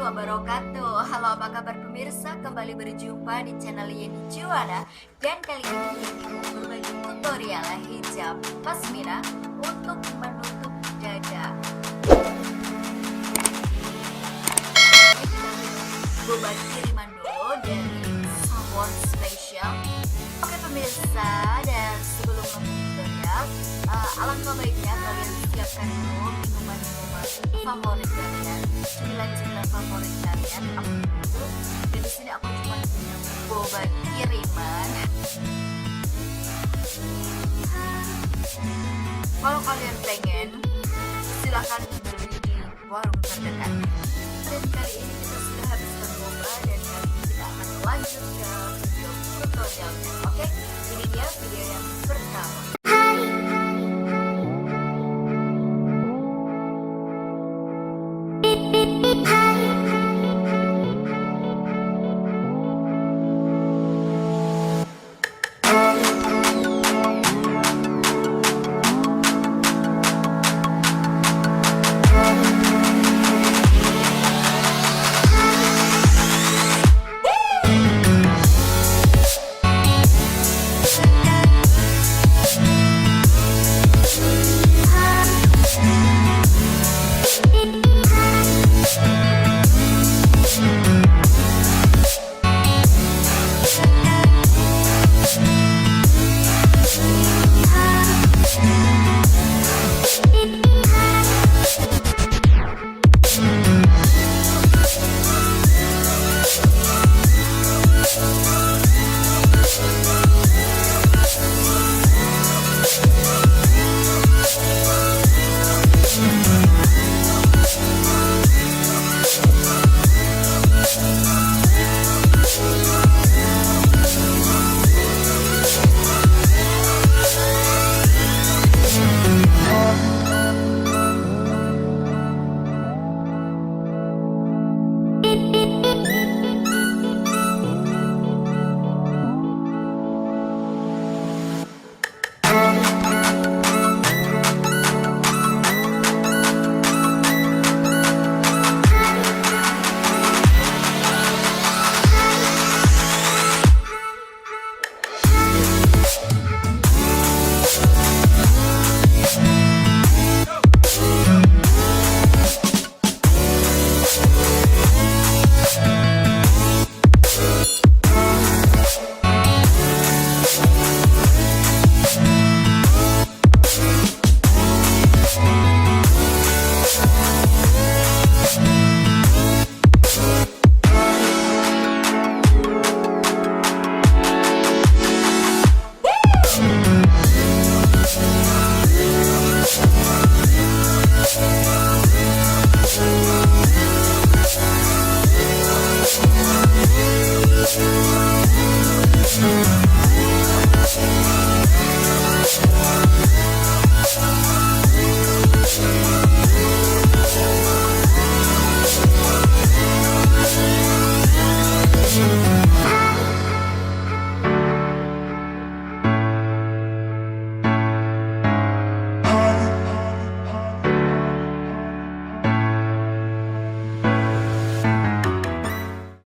wabarakatuh. Halo, apa kabar pemirsa? Kembali berjumpa di channel Yenni Juwana. Dan kali ini Yenni mau berbagi tutorial hijab Pashmina untuk menutup dada. Beban kiriman dulu dari someone spesial. Oke pemirsa, dan sebelum menutup dada, alangkah baiknya kalian siapkan dulu minuman-minuman favorit kalian, cemilan-cemilan favorit kalian. Aku dulu, dan di sini aku cuma punya boba kiriman. Kalau kalian pengen, silahkan beli di warung terdekat. Dan kali ini kita sudah habiskan boba, dan kali ini kita akan lanjut ke video tutorialnya. Oke, ini dia video yang pertama.